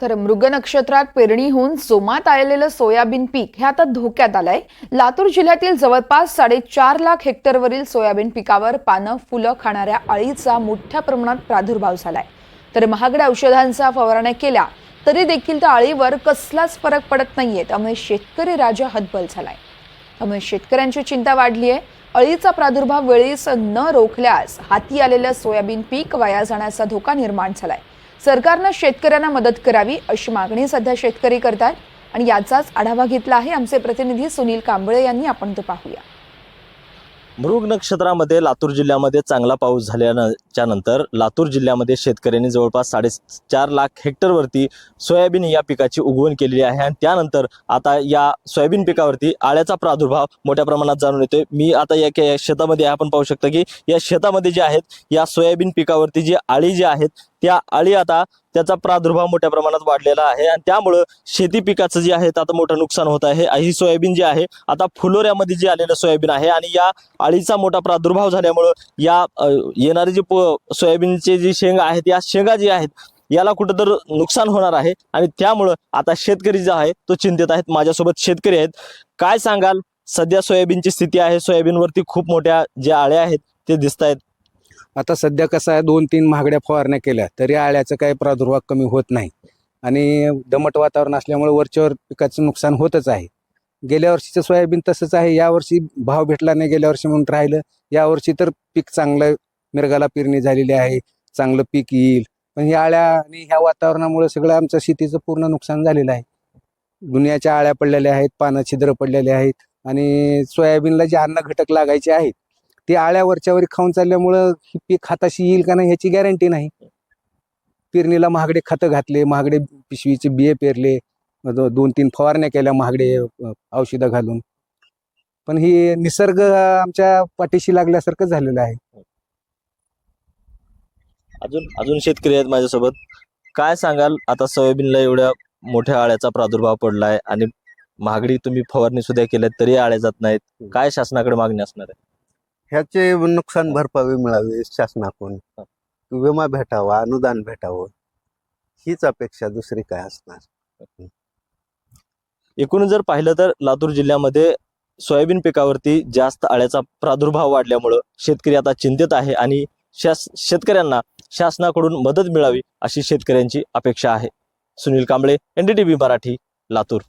तर मृग नक्षत्रात पेरणी होऊन जोमात आलेलं सोयाबीन पीक हे आता धोक्यात आलंय। लातूर जिल्ह्यातील जवळपास 4.5 लाख हेक्टरवरील सोयाबीन पिकावर पानं फुलं खाणाऱ्या अळीचा मोठ्या प्रमाणात प्रादुर्भाव झालाय। तर महागड्या औषधांचा फवारण्या केल्या तरी देखील त्या अळीवर कसलाच फरक पडत नाहीये। त्यामुळे शेतकरी राजा हतबल झालाय। त्यामुळे शेतकऱ्यांची चिंता वाढली आहे। अळीचा प्रादुर्भाव वेळीच न रोखल्यास हाती आलेलं सोयाबीन पीक वाया जाण्याचा धोका निर्माण झालाय। सरकारने शेतकऱ्यांना मदत करावी अशी मागणी सध्या शेतकरी करतात आणि याचाच आढावा घेतला आहे आमचे प्रतिनिधी सुनील कांबळे यांनी। आपण तो पाहूया। मृग नक्षत्रामध्ये लातूर जिल्ह्यामध्ये चांगला पाऊस झाल्याच्या नंतर लातूर जिल्ह्यामध्ये शेतकऱ्यांनी जवळपास 4.5 लाख हेक्टरवरती सोयाबीन या पिकाची उगवण केलेली आहे आणि त्यानंतर आता या सोयाबीन पिकावरती आळ्याचा प्रादुर्भाव मोठ्या प्रमाणात जाणून येतोय। मी आता या शेतामध्ये आपण पाहू शकता की या शेतामध्ये जे आहेत या सोयाबीन पिकावरती जी आळी जी आहेत त्या आळी आता त्याचा प्रादुर्भाव मोठ्या प्रमाणात वाढलेला आहे आणि त्यामुळे शेती पिकाचं जे आहे आता मोठं नुकसान होत आहे। ही सोयाबीन जी आहे आता फुलोऱ्यामध्ये जे आलेलं सोयाबीन आहे आणि या आळीचा मोठा प्रादुर्भाव झाल्यामुळे या येणारी जी सोयाबीनचे जी शेंगा आहेत या शेंगा जी आहेत याला कुठंतरी नुकसान होणार आहे आणि त्यामुळे आता शेतकरी जो आहे तो चिंतित आहेत। माझ्यासोबत शेतकरी आहेत, काय सांगाल सध्या सोयाबीनची स्थिती आहे? सोयाबीनवरती खूप मोठ्या ज्या आळ्या आहेत ते दिसत आहेत। आता सध्या कसं आहे, 2-3 महागड्या फवारण्या केल्या तरी आळ्याचं काही प्रादुर्भाव कमी होत नाही आणि दमट वातावरण असल्यामुळे वरच्यावर पिकाचं नुकसान होतच आहे। गेल्या वर्षीचं सोयाबीन तसंच आहे, यावर्षी भाव भेटला नाही गेल्या वर्षी म्हणून राहिलं। यावर्षी तर पीक चांगलं, मिरगाला पेरणी झालेली आहे, चांगलं पीक येईल। पण ह्या आळ्या आणि ह्या वातावरणामुळे सगळं आमचं शेतीचं पूर्ण नुकसान झालेलं आहे। दुनियाच्या आळ्या पडलेल्या आहेत, पानं छिद्र पडलेले आहेत आणि सोयाबीनला जे अन्न घटक लागायचे आहेत ते आळ्या वरच्यावर खाऊन चालल्यामुळं पीक हाताशी येईल का नाही ह्याची गॅरंटी नाही। पेरणीला महागडे खतं घातले, महागडे पिशवीचे बिये पेरले, 2-3 फवारण्या केल्या महागडे औषधं घालून, पण ही निसर्ग आमच्या पाठीशी लागल्यासारखं झालेलं आहे। अजून शेतकरी आहेत माझ्यासोबत, काय सांगाल आता सोयाबीनला एवढ्या मोठ्या आळ्याचा प्रादुर्भाव पडलाय आणि महागडी तुम्ही फवारणी सुद्धा केल्यात तरी आळ्या जात नाहीत, काय शासनाकडे मागणी असणार आहे? ह्याचे नुकसान भरपाई मिळावी शासनाकडून, विमा भेटावा, अनुदान भेटावं, हीच अपेक्षा, दुसरी काय असणार। एकूण जर पाहिलं तर लातूर जिल्ह्यामध्ये सोयाबीन पिकावरती जास्त आळ्याचा प्रादुर्भाव वाढल्यामुळे शेतकरी आता चिंतित आहे आणि शेतकऱ्यांना शासनाकडून मदत मिळावी अशी शेतकऱ्यांची अपेक्षा आहे। सुनील कांबळे, NDTV मराठी, लातूर।